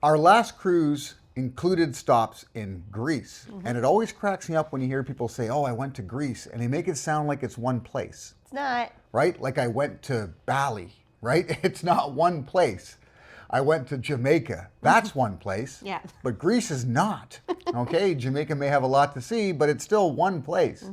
Our last cruise included stops in Greece. And it always cracks me up when you hear people say, oh, I went to Greece, and they make it sound like it's one place, It's not. right? Like I went to Bali, right? It's not one place. I went to Jamaica. That's one place. Yeah. But Greece is not. Okay, Jamaica may have a lot to see, but it's still one place.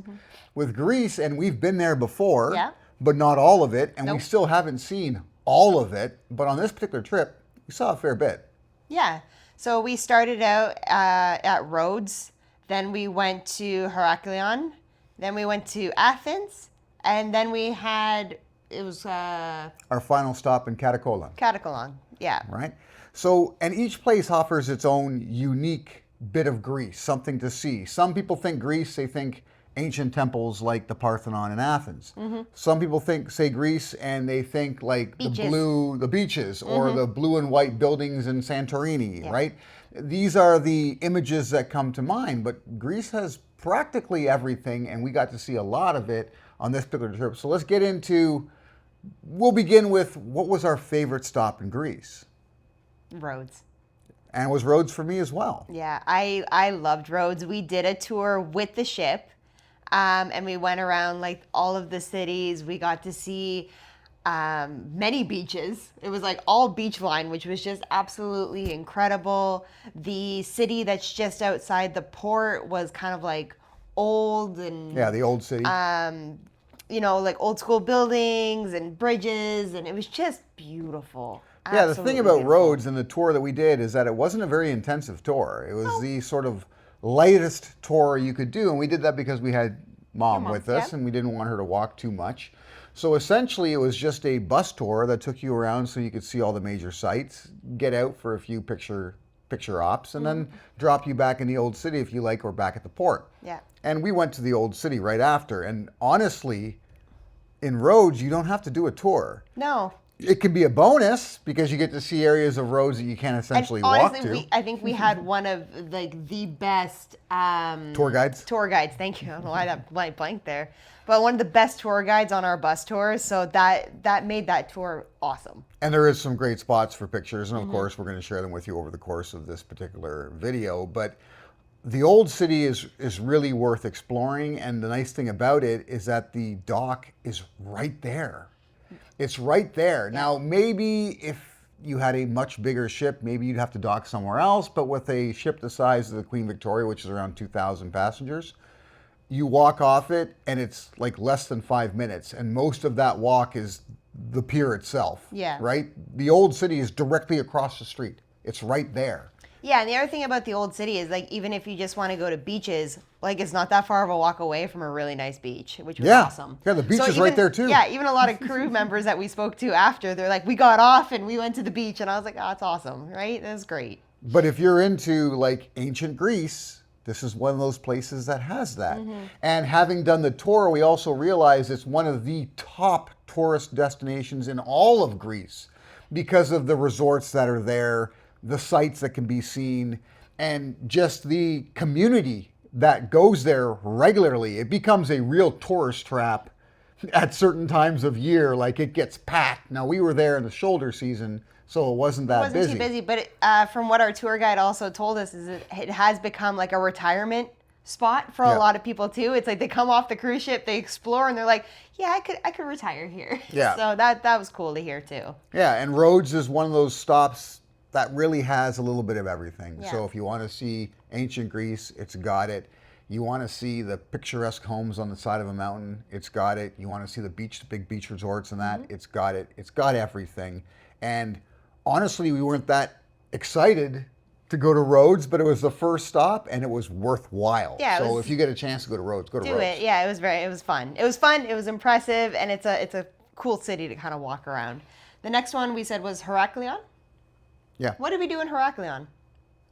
With Greece, and we've been there before, Yeah. but not all of it, and we Nope. still haven't seen all of it. But on this particular trip, we saw a fair bit. Yeah. So we started out at Rhodes, then we went to Heraklion, then we went to Athens, and then we had, it was Our final stop in Katakolon, Katakolon. Yeah. right? So, and each place offers its own unique bit of Greece, something to see. Some people think Greece, they think ancient temples like the Parthenon in Athens. Some people say Greece and they think like Beaches. the beaches or the blue and white buildings in Santorini, right? These are the images that come to mind, but Greece has practically everything, and we got to see a lot of it on this particular trip. So let's get into, we'll begin with what was our favorite stop in Greece? Rhodes. And it was Rhodes for me as well. Yeah, I loved Rhodes. We did a tour with the ship, and we went around like all of the cities. We got to see many beaches. It was like all beach line, which was just absolutely incredible. The city that's just outside the port was kind of like old and Yeah, the old city. you know, like old school buildings and bridges, and it was just beautiful. Yeah, the thing Absolutely about beautiful. Rhodes and the tour that we did is that it wasn't a very intensive tour. It was the sort of lightest tour you could do, and we did that because we had mom mom, with us yeah. and we didn't want her to walk too much. So essentially it was just a bus tour that took you around so you could see all the major sites, get out for a few picture ops, and then drop you back in the old city if you like, or back at the port. Yeah. And we went to the old city right after, and honestly, in Rhodes you don't have to do a tour. No. It can be a bonus because you get to see areas of roads that you can't essentially And walk honestly, to. I think we had one of like the best Tour guides? Tour guides. Thank you. I don't know why that went blank there, but one of the best tour guides on our bus tours. So that made that tour awesome. And there is some great spots for pictures, and of course we're going to share them with you over the course of this particular video. But the old city is really worth exploring, and the nice thing about it is that the dock is right there. It's right there. Now, maybe if you had a much bigger ship, maybe you'd have to dock somewhere else, but with a ship the size of the Queen Victoria, which is around 2,000 passengers, you walk off it and it's like less than 5 minutes, and most of that walk is the pier itself. Yeah. Right? The old city is directly across the street. It's right there. Yeah, and the other thing about the old city is like even if you just want to go to beaches, like it's not that far of a walk away from a really nice beach, which was awesome. Yeah, the beach is even, right there too. Yeah, even a lot of crew members that we spoke to after, they're like, we got off and we went to the beach, and I was like, oh, that's awesome, right? That's great. But if you're into like ancient Greece, this is one of those places that has that. And having done the tour, we also realized it's one of the top tourist destinations in all of Greece because of the resorts that are there, the sites that can be seen, and just the community that goes there regularly. It becomes a real tourist trap at certain times of year, like it gets packed. Now, we were there in the shoulder season, so it wasn't that It wasn't busy. too busy, but from what our tour guide also told us is it has become like a retirement spot for Yeah. a lot of people too. It's like they come off the cruise ship, they explore, and they're like, yeah, I could retire here. Yeah. So that was cool to hear too. Yeah, and Rhodes is one of those stops that really has a little bit of everything. Yeah. So if you want to see ancient Greece, it's got it. You want to see the picturesque homes on the side of a mountain, it's got it. You want to see the beach, the big beach resorts and that, it's got it. It's got everything. And honestly, we weren't that excited to go to Rhodes, but it was the first stop and it was worthwhile. Yeah, it so was- if you get a chance to go to Rhodes, go to Do Rhodes. it. Yeah, it was fun. It was fun, it was impressive, and it's a cool city to kind of walk around. The next one we said was Heraklion. Yeah, What did we do in Heraklion?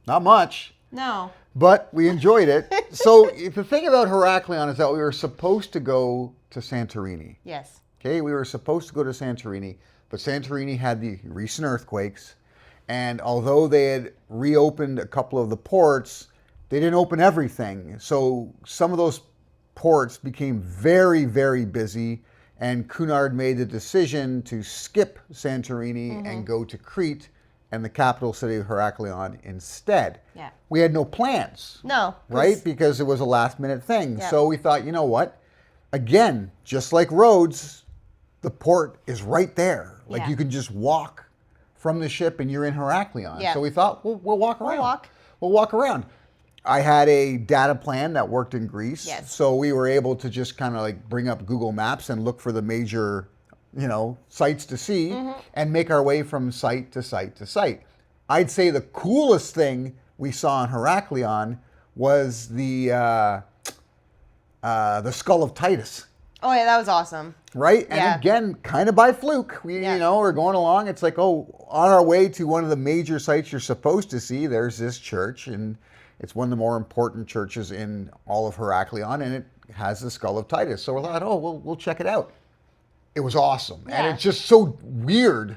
not much. No. But we enjoyed it. So the thing about Heraklion is that we were supposed to go to Santorini. Yes. Okay, we were supposed to go to Santorini, but Santorini had the recent earthquakes, and although they had reopened a couple of the ports, they didn't open everything. So some of those ports became very, very busy, and Cunard made the decision to skip Santorini and go to Crete and the capital city of Heraklion instead. Yeah. We had no plans. No. Right? Because it was a last minute thing. Yeah. So we thought, you know what? Again, just like Rhodes, the port is right there. Like Yeah. you can just walk from the ship and you're in Heraklion. Yeah. So we thought, we'll walk around. walk. We'll walk around. I had a data plan that worked in Greece. Yes. So we were able to just kind of like bring up Google Maps and look for the major, sites to see and make our way from site to site to site. I'd say the coolest thing we saw in Heraklion was the skull of Titus. Oh yeah, that was awesome. Right? Yeah. And again, kind of by fluke. We're going along. It's like, on our way to one of the major sites you're supposed to see, there's this church, and it's one of the more important churches in all of Heraklion, and it has the skull of Titus. So we thought, we'll check it out. It was awesome. Yeah. And it's just so weird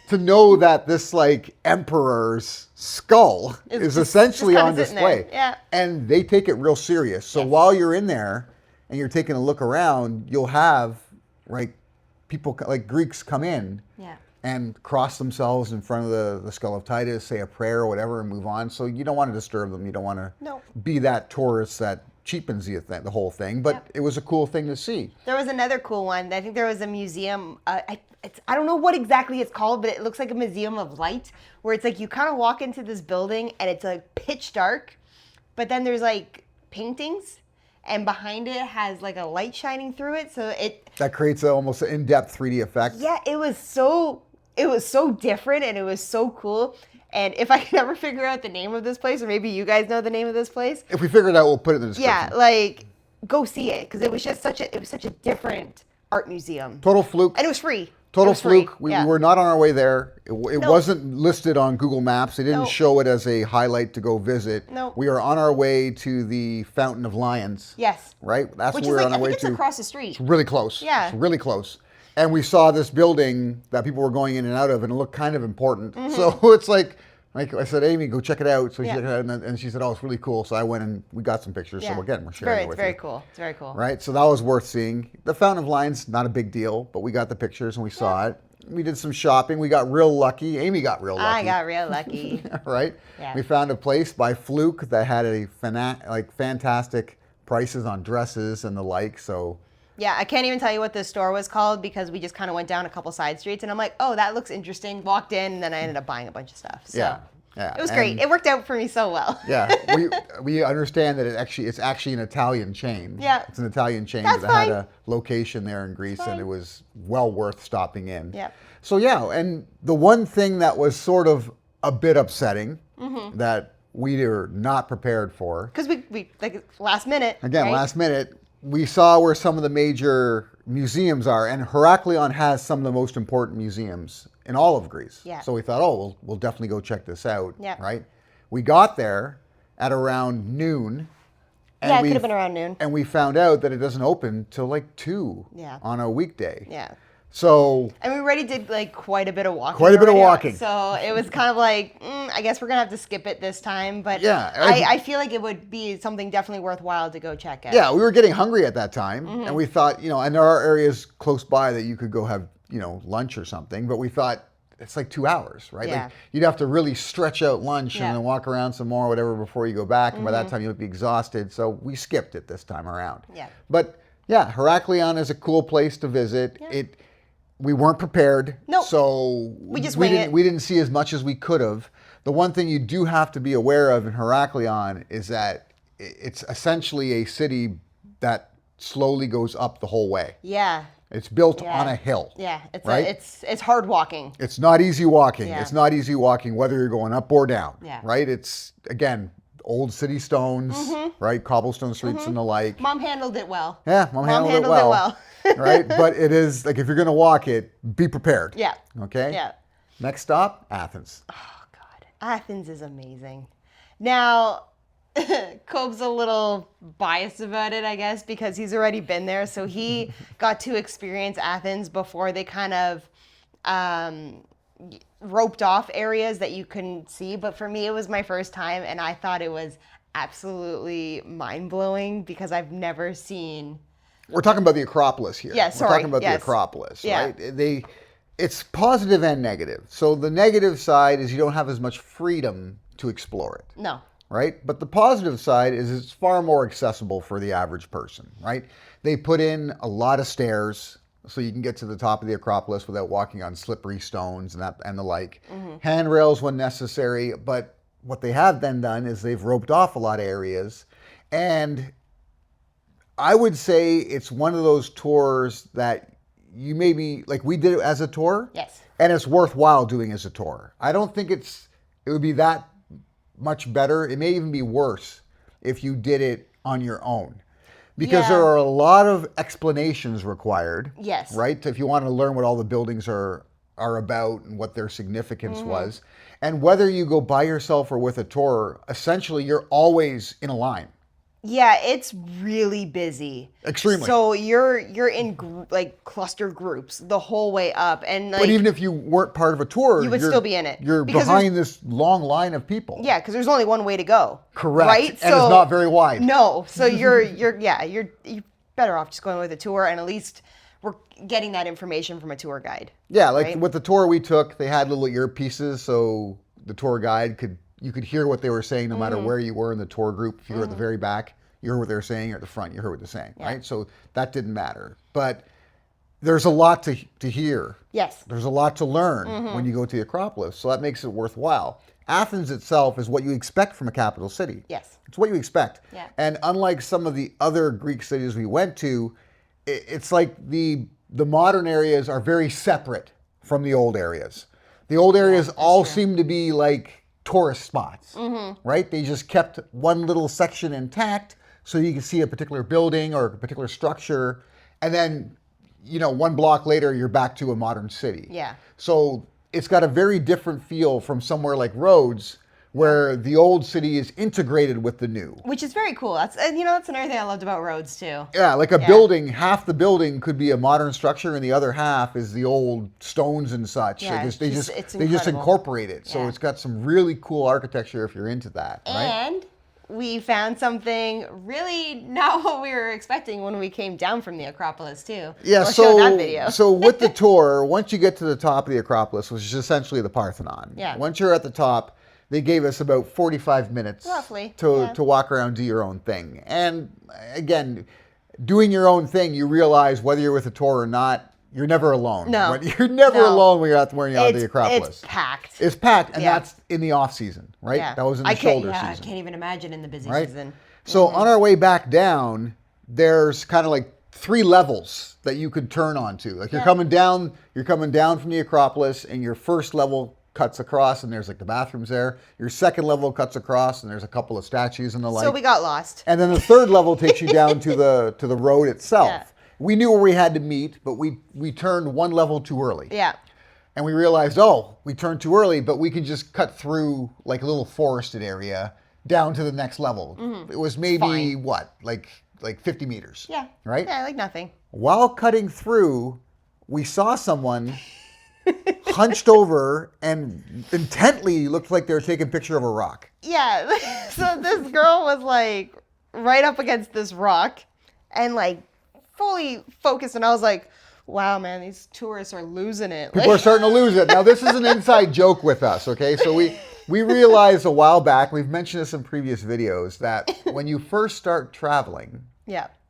to know that this like emperor's skull is essentially just on kinda sitting there. display. Yeah. And they take it real serious. So Yes. while you're in there and you're taking a look around, you'll have people like Greeks come in Yeah. and cross themselves in front of the skull of Titus, say a prayer or whatever, and move on. So you don't want to disturb them. You don't want to No. be that tourist that cheapens the whole thing. But Yep. it was a cool thing to see. There was another cool one. I think there was a museum. I don't know what exactly it's called, but it looks like a museum of light, where it's like you kind of walk into this building and it's like pitch dark, but then there's like paintings, and behind it has like a light shining through it. So That creates almost an in-depth 3D effect. yeah, it was so different and it was so cool. And if I can ever figure out the name of this place, or maybe you guys know the name of this place, If we figure it out, we'll put it in the description. yeah, like go see it, because it was just such a different art museum, Total fluke. and it was free. Total It was free. fluke. We Yeah. were not on our way there. It No. wasn't listed on Google Maps. They didn't No. show it as a highlight to go visit. No. We are on our way to the Fountain of Lions. Yes. Right? That's Which what is we're like, on our I way think it's to. across the street. It's really close. Yeah. It's really close. And we saw this building that people were going in and out of, and it looked kind of important. So it's like I said, Amy, go check it out. So she Mm-hmm. Yeah. checked it out, and she said, it's really cool. So I went and we got some pictures. Yeah. So again, we're sharing it It's with very you. cool. It's very cool. Right? So that was worth seeing. The Fountain of Lions, not a big deal, but we got the pictures and we saw it. We did some shopping. We got real lucky. Amy got real lucky. I got real lucky. Right? Yeah. We found a place by fluke that had fantastic prices on dresses and the like. So Yeah, I can't even tell you what this store was called, because we just kind of went down a couple side streets and I'm like, oh, that looks interesting. Walked in, and then I ended up buying a bunch of stuff. So yeah. it was great. And- It worked out for me so well. Yeah, we understand that it's actually an Italian chain. Yeah. It's an Italian chain That's that had fine. a location there in Greece, and Fine. it was well worth stopping in. Yeah. So yeah, and the one thing that was sort of a bit upsetting that we were not prepared for, Because we like last minute. again, right? last minute, we saw where some of the major museums are, and Heraklion has some of the most important museums in all of Greece. Yeah. So we thought, we'll definitely go check this out. Yeah. Right? We got there at around noon. And Yeah, it we- could have been around noon. And we found out that it doesn't open till like 2 Yeah. on a weekday. Yeah. So And we already did like quite a bit of walking. Quite a bit of already, walking. So it was kind of like, I guess we're going to have to skip it this time. But Yeah, I feel like it would be something definitely worthwhile to go check out. yeah, we were getting hungry at that time, Mm-hmm. and we thought, and there are areas close by that you could go have, lunch or something, but we thought it's like 2 hours, right? Yeah. Like you'd have to really stretch out lunch Yeah. and then walk around some more, whatever, before you go back, and by that time you would be exhausted. So we skipped it this time around. Yeah. But yeah, Heraklion is a cool place to visit. We weren't prepared, Nope. so We just wing it. we didn't see as much as we could have. The one thing you do have to be aware of in Heraklion is that it's essentially a city that slowly goes up the whole way. Yeah. It's built Yeah. on a hill. Yeah. It's Right? it's hard walking. It's not easy walking. Yeah. It's not easy walking whether you're going up or down. Yeah. Right? It's, again, old city stones, right? Cobblestone streets and the like. Mom handled it well. Yeah, Mom handled it well. Right? But it is, like, if you're going to walk it, be prepared. Yeah. Okay? Yeah. Next stop, Athens. Oh God, Athens is amazing. Now, Cobb's a little biased about it, I guess, because he's already been there. So he got to experience Athens before they kind of roped off areas that you couldn't see. But for me, it was my first time, and I thought it was absolutely mind-blowing because I've never seen... We're talking about the Acropolis here. Yeah, We're sorry, talking about yes. the Acropolis, Yeah. right? It's positive and negative. So the negative side is you don't have as much freedom to explore it. No. Right? But the positive side is it's far more accessible for the average person, right? They put in a lot of stairs so you can get to the top of the Acropolis without walking on slippery stones and the like. Handrails when necessary, but what they have then done is they've roped off a lot of areas, and I would say it's one of those tours that you maybe, like we did it as a tour. Yes. And it's worthwhile doing as a tour. I don't think it would be that much better. It may even be worse if you did it on your own. Because there are a lot of explanations required. Yes. Right? If you want to learn what all the buildings are about and what their significance was. And whether you go by yourself or with a tour, essentially you're always in a line. Yeah, it's really busy. Extremely. So you're in like cluster groups the whole way up, and like, but even if you weren't part of a tour, you would still be in it. You're behind this long line of people. Yeah, because there's only one way to go. Correct. Right? And it's not very wide. No. So you're better off just going with a tour, and at least we're getting that information from a tour guide. Yeah, like right? with the tour we took, they had little earpieces, so the tour guide you could hear what they were saying no matter where you were in the tour group. If you were at the very back, you heard what they were saying, or at the front, you heard what they're saying, right? So that didn't matter. But there's a lot to hear. Yes. There's a lot to learn when you go to the Acropolis, so that makes it worthwhile. Athens itself is what you expect from a capital city. Yes. It's what you expect. Yeah. And unlike some of the other Greek cities we went to, it's like the modern areas are very separate from the old areas. The old areas all seem to be like tourist spots, right? They just kept one little section intact so you can see a particular building or a particular structure, and then, one block later, you're back to a modern city. Yeah. So it's got a very different feel from somewhere like Rhodes, where the old city is integrated with the new. Which is very cool. That's another thing I loved about Rhodes too. Yeah, like a building, half the building could be a modern structure and the other half is the old stones and such. Yeah, they just incorporate it. So it's got some really cool architecture if you're into that, right? And we found something really not what we were expecting when we came down from the Acropolis too. Yeah, We'll show that video. So with the tour, once you get to the top of the Acropolis, which is essentially the Parthenon, once you're at the top, they gave us about 45 minutes roughly to walk around, do your own thing. And again, doing your own thing, you realize whether you're with a tour or not, you're never alone. No. You're never alone when you're on the Acropolis. It's packed. It's packed, and that's in the off season, right? Yeah. That was in the shoulder season. I can't even imagine in the busy right? season. So on our way back down, there's kind of like 3 levels that you could turn onto. Like you're coming down from the Acropolis, and your first level cuts across, and there's like the bathrooms there. Your second level cuts across, and there's a couple of statues and the like. So we got lost. And then the third level takes you down to the road itself. Yeah. We knew where we had to meet, but we turned one level too early. Yeah. And we realized, we turned too early, but we can just cut through like a little forested area down to the next level. It was maybe like 50 meters. Yeah. Right? Yeah, like nothing. While cutting through, we saw someone hunched over and intently looked like they were taking a picture of a rock. Yeah. So this girl was like right up against this rock and like fully focused, and I was like, wow, man, these tourists are losing it. People are starting to lose it. Now, this is an inside joke with us, okay? So we realized a while back, we've mentioned this in previous videos, that when you first start traveling,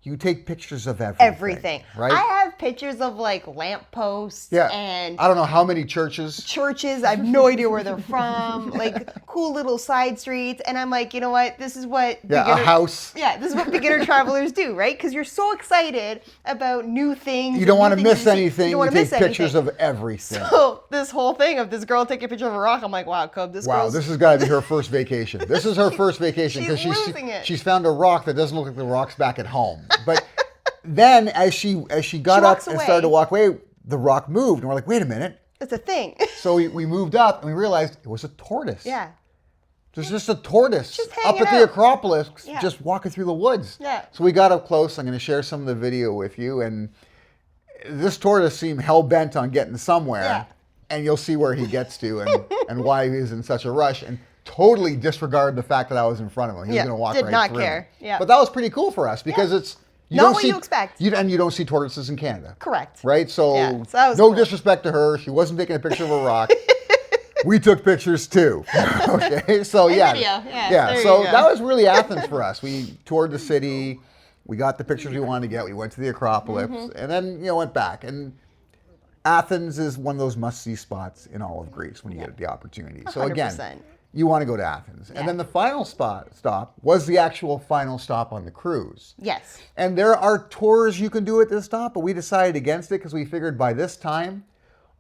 you take pictures of everything. Right? I have pictures of like lampposts and I don't know how many churches. I have no idea where they're from. Like cool little side streets. And I'm like, you know what? This is what a house. Yeah, this is what beginner travelers do, right? Because you're so excited about new things. You don't want to miss anything. You take pictures of everything. So this whole thing of this girl taking a picture of a rock, I'm like, wow, Cub, this has got to be her first vacation. This is her first vacation because she's found a rock that doesn't look like the rocks back at home. But then as she got up and started to walk away, the rock moved. And we're like, wait a minute. It's a thing. So we moved up and we realized it was a tortoise. Yeah. There's just a tortoise just up at the Acropolis, yeah. just walking through the woods. Yeah. So we got up close. I'm going to share some of the video with you. And this tortoise seemed hell-bent on getting somewhere. Yeah. And you'll see where he gets to and why he's in such a rush. And totally disregarded the fact that I was in front of him. He was going to walk right through. Did not care. Yeah. But that was pretty cool for us because Not what you expect. And you don't see tortoises in Canada. Correct. Right? So, Yeah, so that was no cool. disrespect to her. She wasn't taking a picture of a rock. We took pictures too. Okay, so yeah, video. Yeah, yeah. there So you go. that was really Athens for us. We toured the city. We got the pictures we wanted to get. We went to the Acropolis, and then went back. And Athens is one of those must-see spots in all of Greece when you get the opportunity. So again, 100%. you want to go to Athens, and then the final stop was the actual final stop on the cruise. Yes. And there are tours you can do at this stop, but we decided against it because we figured by this time,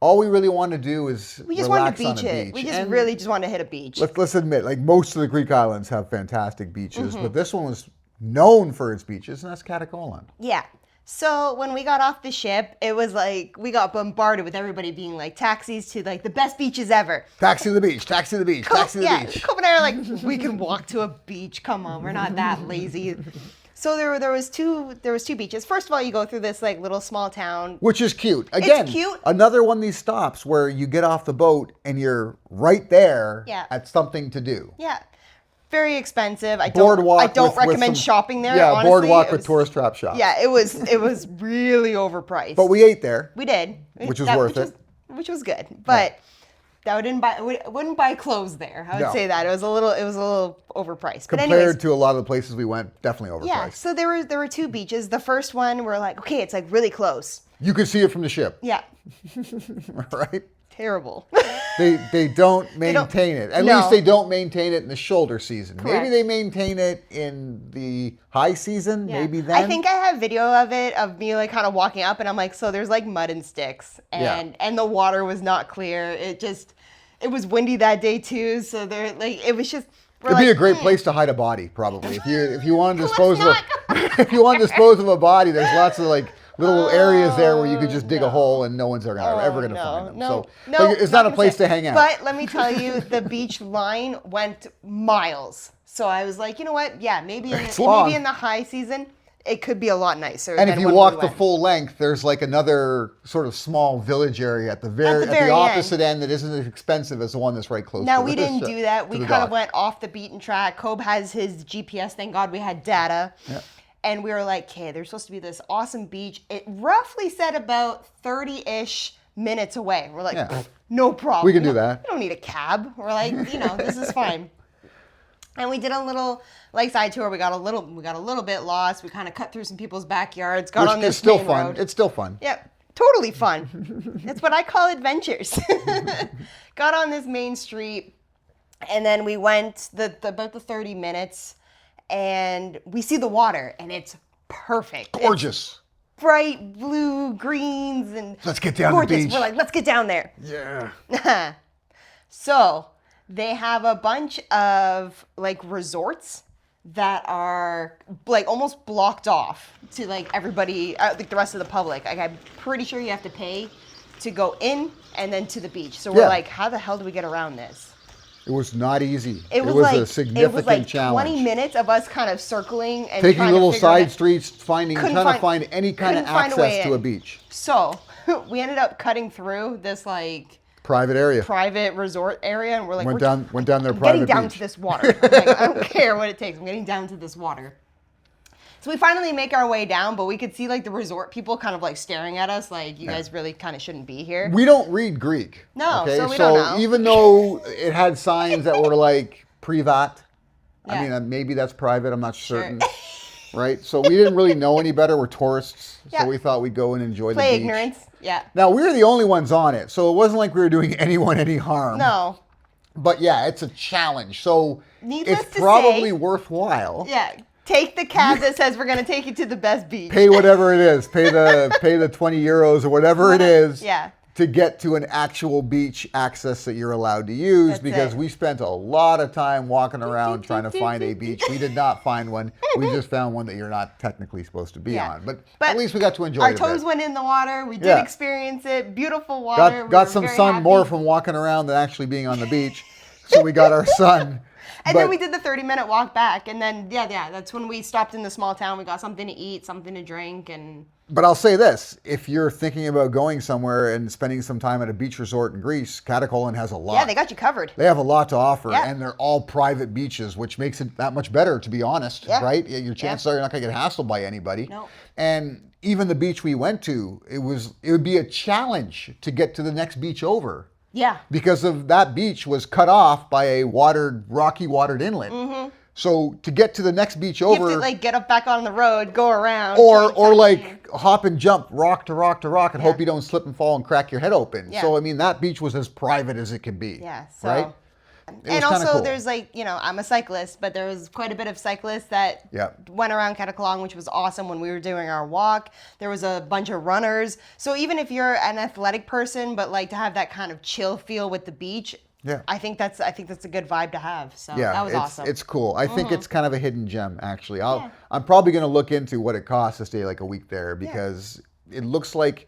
all we really want to do is We just wanted relax to on beach a it. beach. We just And really just wanted to hit a beach. let's admit, like most of the Greek islands have fantastic beaches, but this one was known for its beaches, and that's Katakolon. Yeah. So when we got off the ship, it was like we got bombarded with everybody being like taxis to like the best beaches ever. Taxi to the beach, taxi to the beach, taxi to the Yeah, beach. Cope and I are like, we can walk to a beach. Come on, we're not that lazy. So there was two beaches. First of all, you go through this like little small town. Which is cute. Again, cute. Another one of these stops where you get off the boat and you're right there Yeah. at something to do. Yeah. Very expensive. I Boardwalk don't with recommend some- shopping there. Yeah, honestly. boardwalk It with was- tourist trap shops. Yeah, it was really overpriced. But we ate there. We did, Which was worth it. which was good. But that wouldn't buy clothes there. I would No. say that it was a little overpriced. But Compared anyways, to a lot of the places we went, definitely overpriced. yeah. So there were two beaches. The first one we're like, okay, it's like really close. You could see it from the ship, Yeah, right? terrible. They don't maintain it. At No. least they don't maintain it in the shoulder season. Maybe Correct. they maintain it in the high season. Yeah. Maybe then. I think I have video of it of me like kind of walking up, and I'm like, so there's like mud and sticks, and the water was not clear. It was windy that day too, so there like it was just. It'd be a great place to hide a body, probably. If you want to dispose of if you want to dispose of a body, there's lots of like little areas there where you could just dig a hole and no one's ever going to find them. No, but it's not a place to hang out. But let me tell you, the beach line went miles. So I was like, you know what? Yeah, maybe It's long. maybe in the high season, it could be a lot nicer. And than if you when walk we the went. full length, there's like another sort of small village area at the very opposite end that isn't as expensive as the one that's right close Now to we the didn't do that. We the kind of dock. went off the beaten track. Kobe has his GPS. Thank God we had data. Yeah. And we were like, okay, there's supposed to be this awesome beach. It roughly said about 30-ish minutes away. We're like, Yeah. no problem. We can do that. We don't need a cab. We're like, this is fine. And we did a little like side tour. We got a little bit lost. We kind of cut through some people's backyards. Got on Which this is still main fun. road. It's still fun. Yep, totally fun. That's what I call adventures. Got on this main street, and then we went about the 30 minutes, and we see the water, and it's perfect. It's Gorgeous. bright blue, greens, and Let's get down to the gorgeous. beach. We're like, let's get down there. Yeah. So they have a bunch of like resorts that are like almost blocked off to like everybody, like the rest of the public. Like I'm pretty sure you have to pay to go in and then to the beach. So we're Yeah. like, how the hell do we get around this? It was not easy. It was a significant challenge. 20 minutes of us kind of circling and Taking trying little to figure it side out. streets, trying to find any kind of couldn't find a way access to a in. beach. So we ended up cutting through this like Private area. private resort area, and we're like, Went we're down their I'm private getting down beach. to this water. I'm like, I don't care what it takes. I'm getting down to this water. So we finally make our way down, but we could see like the resort people kind of like staring at us, like you guys really kind of shouldn't be here. We don't read Greek. No, okay? so we don't know. Even though it had signs that were like privat, I Yeah. mean, maybe that's private. I'm not Sure. certain. Right? So we didn't really know any better. We're tourists. Yeah. So we thought we'd go and enjoy Play the beach. ignorance. Yeah. Now, we were the only ones on it. So it wasn't like we were doing anyone any harm. No. But yeah, it's a challenge. So Needless it's to probably say- worthwhile. Yeah. Take the cab that says we're gonna take you to the best beach. Pay whatever it is. Pay the 20 euros or whatever it is. Yeah. To get to an actual beach access that you're allowed to use, That's because it. we spent a lot of time walking around trying to find a beach. We did not find one. We just found one that you're not technically supposed to be Yeah. on. But But at least we got to enjoy Our it a toes bit. went in the water. We did Yeah. experience it. Beautiful water. We Got were some very sun happy. more from walking around than actually being on the beach. So we got our sun. And But then we did the 30-minute walk back, and then yeah, that's when we stopped in the small town. We got something to eat, something to drink, and But I'll say this, if you're thinking about going somewhere and spending some time at a beach resort in Greece, Katakolon has a lot. Yeah, they got you covered. They have a lot to offer, Yeah. and they're all private beaches, which makes it that much better, to be honest, Yeah. right? Your chances are you're not going to get hassled by anybody. No. And even the beach we went to, it would be a challenge to get to the next beach over. Yeah. Because of that beach was cut off by a rocky watered inlet. Mm-hmm. So to get to the next beach You over, have to like get up back on the road, go around. or like hop and jump rock to rock to rock and Yeah. hope you don't slip and fall and crack your head open. Yeah. So I mean that beach was as private as it can be. Yeah. So. Right? It was And kinda also, cool. there's like, I'm a cyclist, but there was quite a bit of cyclists that Yeah. went around Katakolon, which was awesome when we were doing our walk. There was a bunch of runners. So even if you're an athletic person, but like to have that kind of chill feel with the beach, Yeah. I think that's a good vibe to have. So Yeah, that was awesome. It's cool. I think it's kind of a hidden gem, actually. Yeah. I'm probably going to look into what it costs to stay like a week there because it looks like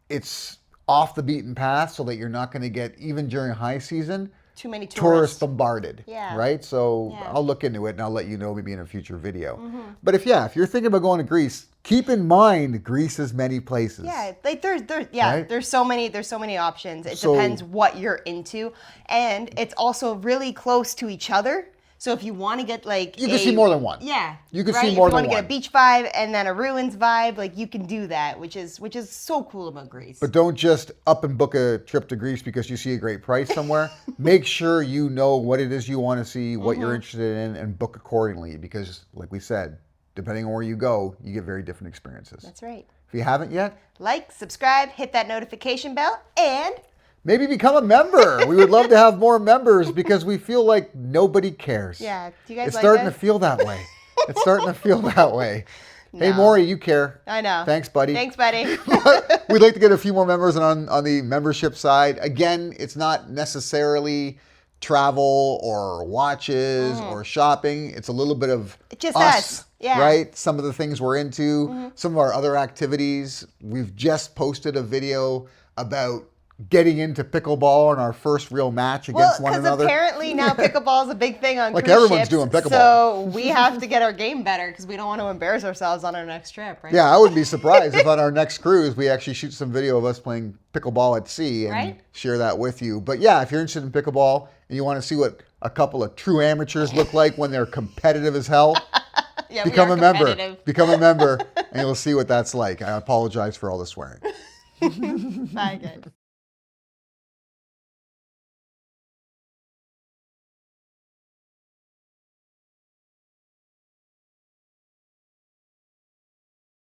it's off the beaten path so that you're not going to get, even during high season, Too many tourists tourists. bombarded. Yeah. Right? So Yeah. I'll look into it and I'll let you know maybe in a future video. But if you're thinking about going to Greece, keep in mind Greece has many places. Yeah, like there's Right? there's so many options. It So- depends what you're into, and it's also really close to each other. So if you want to get like You can see more than one. Yeah, You can right? see more if you than want to get one. a beach vibe and then a ruins vibe, like you can do that, which is so cool about Greece. But don't just up and book a trip to Greece because you see a great price somewhere. Make sure you know what it is you want to see, what you're interested in, and book accordingly because, like we said, depending on where you go, you get very different experiences. That's right. If you haven't yet, Like, subscribe, hit that notification bell, and maybe become a member. We would love to have more members because we feel like nobody cares. yeah, do you guys It's like starting that? to feel that way. It's starting to feel that way. Hey, No. Maury, you care. I know. Thanks, buddy. Thanks, buddy. We'd like to get a few more members on the membership side. Again, it's not necessarily travel or watches or shopping. It's a little bit of Just us. Yeah. right? Some of the things we're into, some of our other activities. We've just posted a video about getting into pickleball in our first real match Well, against one because another. apparently now pickleball is a big thing on Like cruise everyone's ships, doing pickleball. So we have to get our game better because we don't want to embarrass ourselves on our next trip, right? Yeah, I wouldn't be surprised if on our next cruise we actually shoot some video of us playing pickleball at sea and Right? share that with you. But yeah, if you're interested in pickleball and you want to see what a couple of true amateurs look like when they're competitive as hell, Yeah, become we a are member. competitive. Become a member and you'll see what that's like. I apologize for all the swearing. Bye, guys.